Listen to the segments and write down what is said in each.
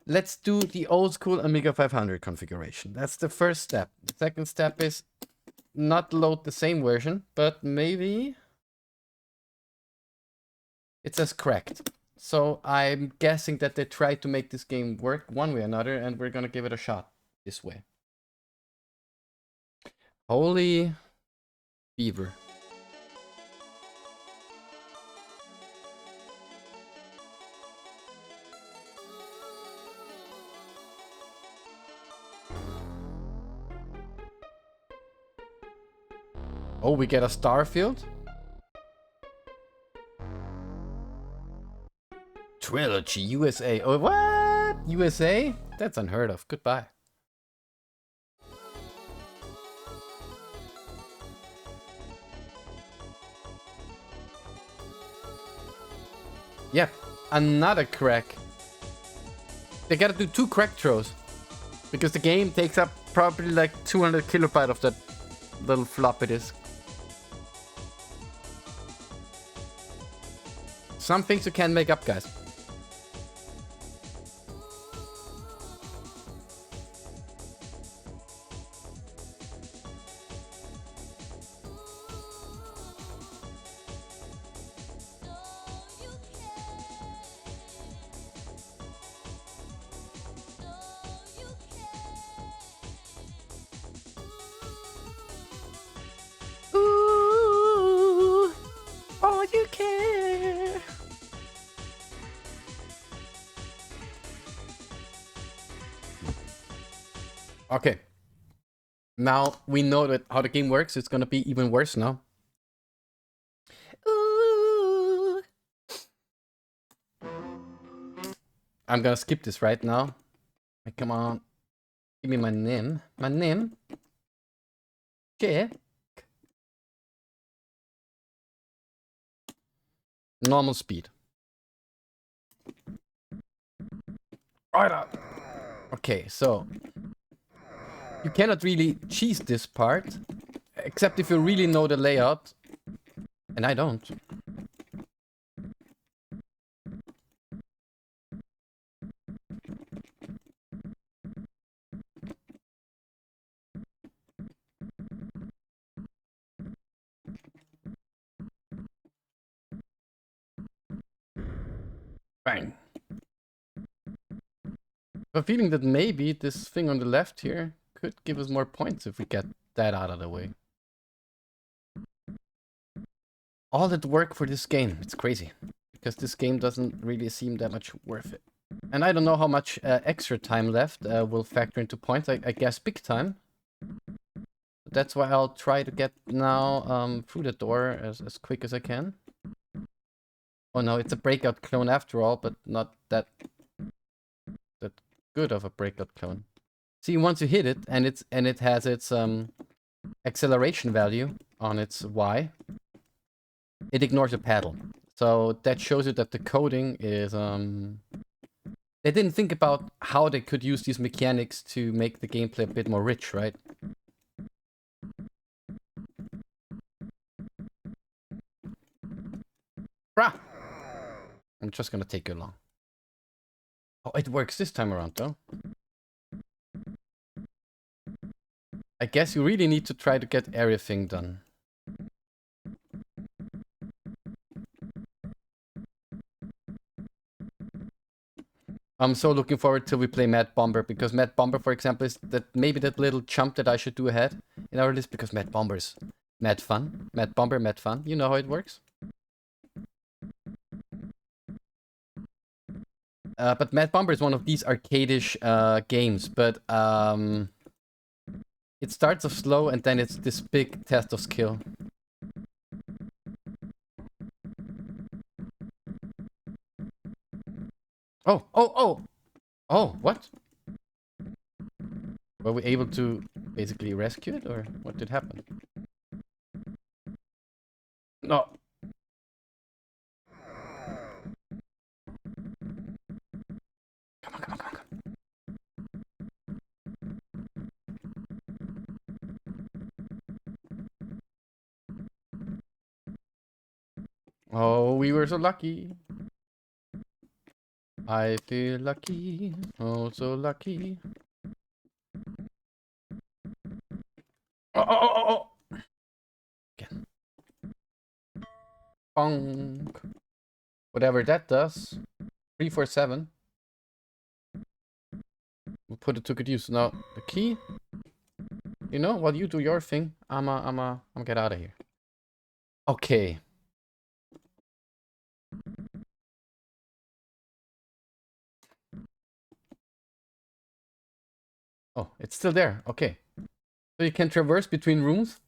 let's do the old school Amiga 500 configuration. That's the first step. The second step is not load the same version, but maybe it says cracked. So I'm guessing that they tried to make this game work one way or another, and we're gonna give it a shot this way. Holy beaver. Oh, we get a star field? Trilogy USA. Oh, what? USA? That's unheard of. Goodbye. Yep, another crack. They gotta do 2 crack throws. Because the game takes up probably like 200 kilobyte of that little floppy disk. Some things you can't make up, guys. Ooh, all you care. Okay. Now we know that how the game works. It's gonna be even worse now. Ooh. I'm gonna skip this right now. Come on. Give me my name. My name. Check. Normal speed. Right. Okay, so you cannot really cheese this part, except if you really know the layout, and I don't. Bang. I have a feeling that maybe this thing on the left here could give us more points if we get that out of the way. All that work for this game, it's crazy. Because this game doesn't really seem that much worth it. And I don't know how much extra time left will factor into points. I guess big time. That's why I'll try to get now through the door as quick as I can. Oh no, it's a breakout clone after all, but not that good of a breakout clone. See, once you hit it and it has its acceleration value on its Y, it ignores the paddle. So that shows you that the coding is they didn't think about how they could use these mechanics to make the gameplay a bit more rich, right? Brah! I'm just gonna take you along. Oh, it works this time around, though. I guess you really need to try to get everything done. I'm so looking forward till we play Mad Bomber, because Mad Bomber, for example, is that maybe that little jump that I should do ahead in our list, because Mad Bomber's mad fun. Mad Bomber, mad fun. You know how it works? But Mad Bomber is one of these arcade-ish games, but it starts off slow and then it's this big test of skill. Oh, oh, oh! Oh, what? Were we able to basically rescue it, or what did happen? No. Come on, come on, come on. Oh, we were so lucky. I feel lucky, oh so lucky. Oh. Again. Bonk. Whatever that does. 347. We'll put it to good use. Now, the key. You know, while you do your thing, I'm get out of here. Okay. Oh, it's still there. Okay. So you can traverse between rooms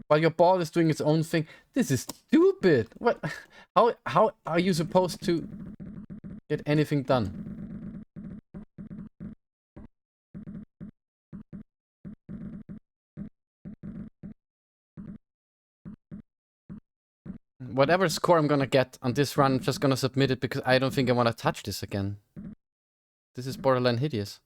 while your ball is doing its own thing. This is stupid. What? How are you supposed to get anything done? Whatever score I'm gonna get on this run, I'm just gonna submit it because I don't think I want to touch this again. This is borderline hideous.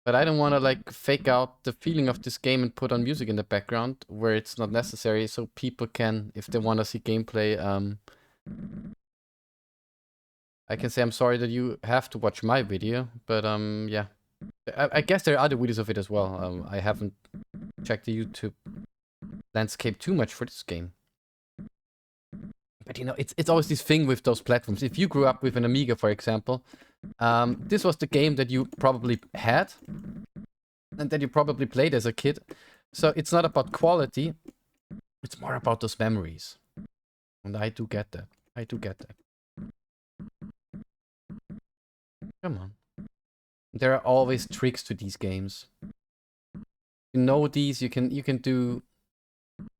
But I don't want to like fake out the feeling of this game and put on music in the background where it's not necessary, so people can, if they want to see gameplay, I can say I'm sorry that you have to watch my video, but yeah. I guess there are other videos of it as well. I haven't checked the YouTube landscape too much for this game. But you know, it's always this thing with those platforms. If you grew up with an Amiga, for example, this was the game that you probably had and that you probably played as a kid. So it's not about quality, it's more about those memories. And I do get that. I do get that. Come on. There are always tricks to these games. You know these, you can do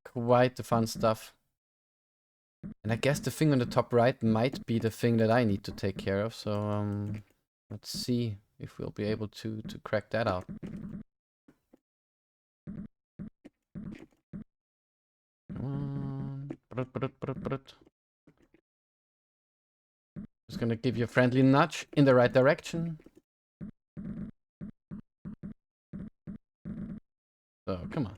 quite the fun stuff. And I guess the thing on the top right might be the thing that I need to take care of. So let's see if we'll be able to crack that out. Come on. Just gonna give you a friendly nudge in the right direction. So come on.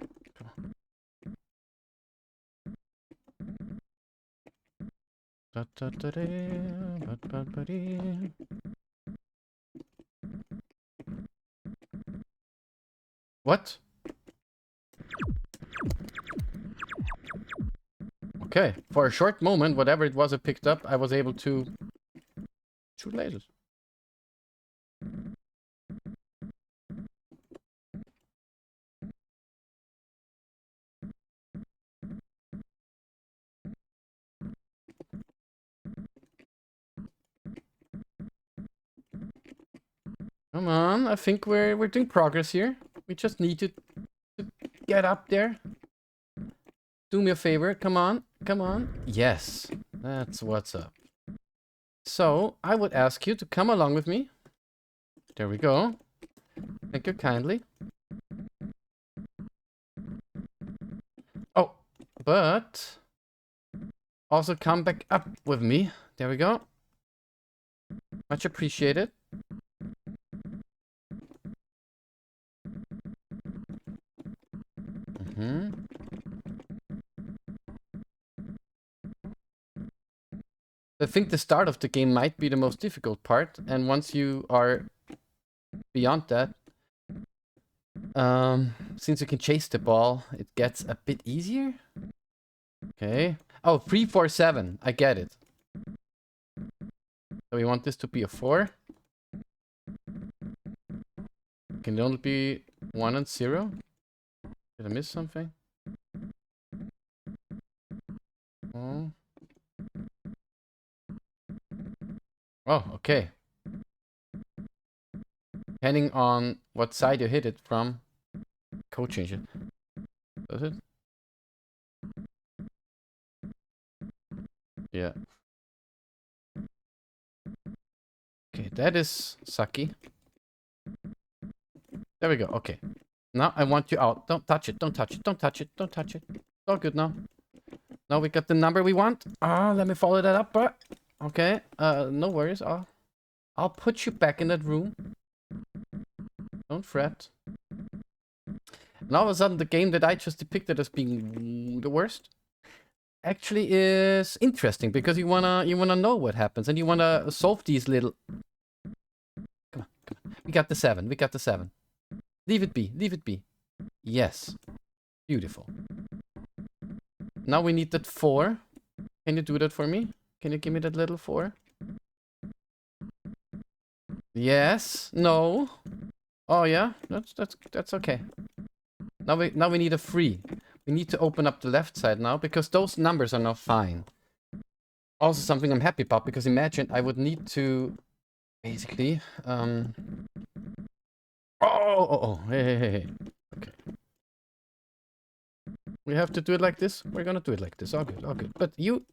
What? Okay, for a short moment, whatever it was I picked up, I was able to shoot lasers. Come on, I think we're doing progress here. We just need to get up there. Do me a favor, come on, come on. Yes, that's what's up. So, I would ask you to come along with me. There we go. Thank you kindly. Oh, but also come back up with me. There we go. Much appreciated. I think the start of the game might be the most difficult part, and once you are beyond that, since you can chase the ball, it gets a bit easier. Okay. Oh, 347. I get it. So we want this to be a 4. Can it only be 1 and 0? Did I miss something? Oh. Oh, okay. Depending on what side you hit it from, code change it. Does it? Yeah. Okay, that is sucky. There we go. Okay. Now I want you out. Don't touch it. Don't touch it. Don't touch it. Don't touch it. It's all good now. Now we got the number we want. Let me follow that up. Okay. No worries. I'll put you back in that room. Don't fret. And all of a sudden, the game that I just depicted as being the worst actually is interesting because you wanna know what happens and you wanna solve these little. Come on, come on. We got the 7. We got the 7. Leave it be. Leave it be. Yes. Beautiful. Now we need that 4. Can you do that for me? Can you give me that little 4? Yes. No. Oh yeah. That's okay. Now we need a 3. We need to open up the left side now because those numbers are now fine. Also something I'm happy about because imagine I would need to basically hey. Okay. We have to do it like this. We're gonna do it like this. All good, all good. But you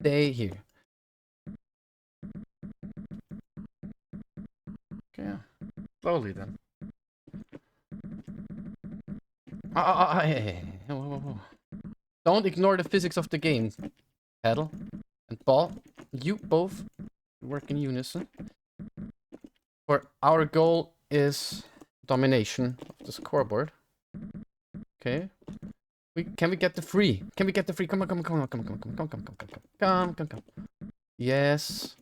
stay here. Okay. Slowly then. Hey. Whoa. Don't ignore the physics of the game. Paddle and ball. You both work in unison. For our goal is domination of the scoreboard. Okay. Can we get the 3? Can we get the 3? Come on. Yes.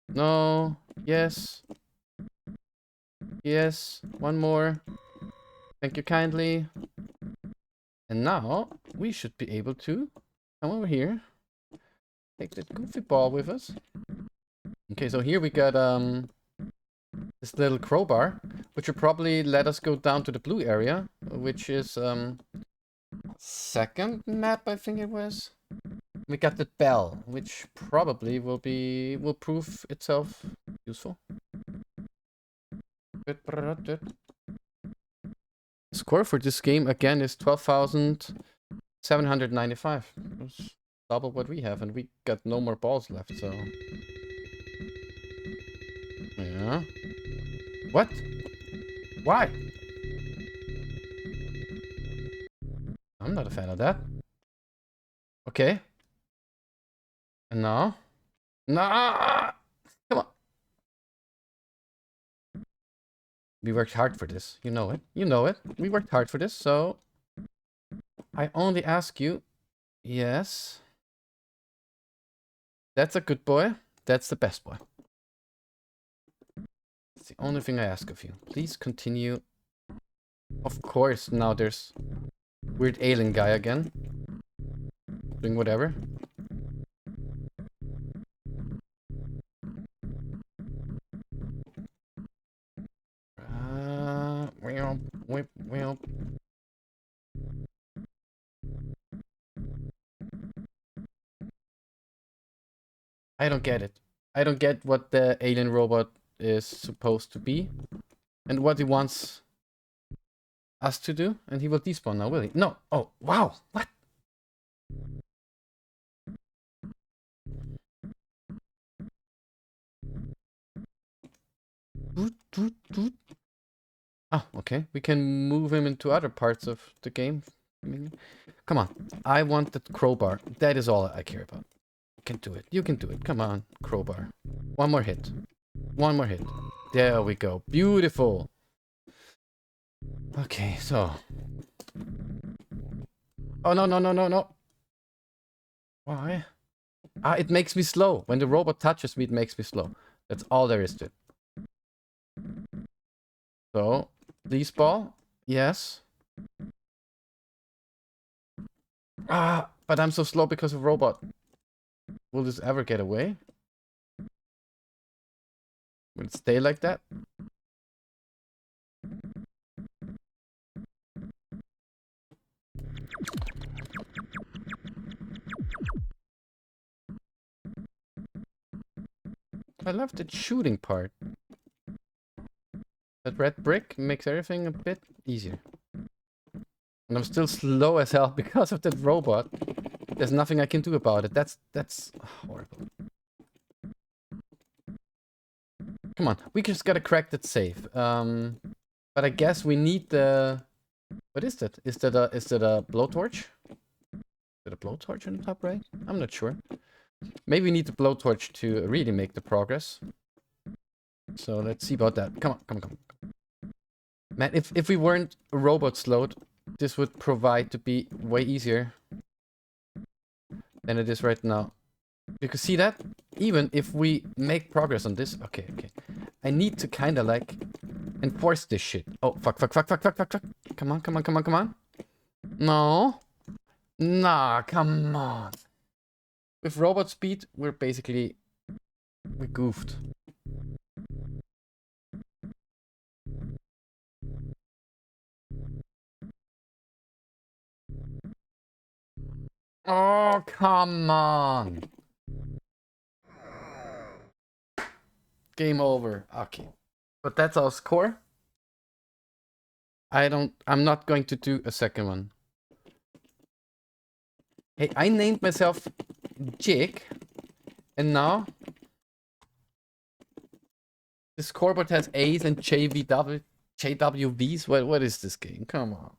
No. Yes. Yes. One more. Thank you kindly. And now we should be able to come over here. Take that goofy ball with us. Okay, so here we got this little crowbar, which will probably let us go down to the blue area, which is second map, I think it was. We got the bell, which probably will prove itself useful. Score for this game again is 12,795. That's double what we have, and we got no more balls left, so yeah. What? Why? I'm not a fan of that. Okay. And now? Nah! Come on. We worked hard for this. You know it. You know it. We worked hard for this, so I only ask you. Yes. That's a good boy. That's the best boy. It's the only thing I ask of you. Please continue. Of course, now there's weird alien guy again. Doing whatever. Well. I don't get it. I don't get what the alien robot is supposed to be. And what he wants us to do. And he will despawn now, will he? No. Oh, wow. What? Oh, okay. We can move him into other parts of the game. Come on. I want the crowbar. That is all I care about. You can do it. You can do it. Come on, crowbar. One more hit. One more hit. There we go. Beautiful. Okay, so. Oh, no. Why? It makes me slow. When the robot touches me, it makes me slow. That's all there is to it. So, please ball. Yes. But I'm so slow because of robot. Will this ever get away? Will it stay like that? I love the shooting part. That red brick makes everything a bit easier. And I'm still slow as hell because of that robot. There's nothing I can do about it. That's horrible. Come on, we just gotta crack that safe. But I guess we need the. What is that? Is that a blowtorch? Is it a blowtorch on the top right? I'm not sure. Maybe we need the blowtorch to really make the progress. So let's see about that. Come on. Man, if we weren't robot slowed, this would provide to be way easier than it is right now. You can see that? Even if we make progress on this... Okay, okay. I need to kind of like enforce this shit. Oh, fuck, fuck, fuck, fuck, fuck, fuck, fuck. Come on, come on, come on, come on. No. Nah, come on. With robot speed, we're basically... We goofed. Oh, come on. Game over. Okay. But that's our score. I'm not going to do a second one. Hey, I named myself Jake. And now... The scoreboard has A's and JWVs. What is this game? Come on.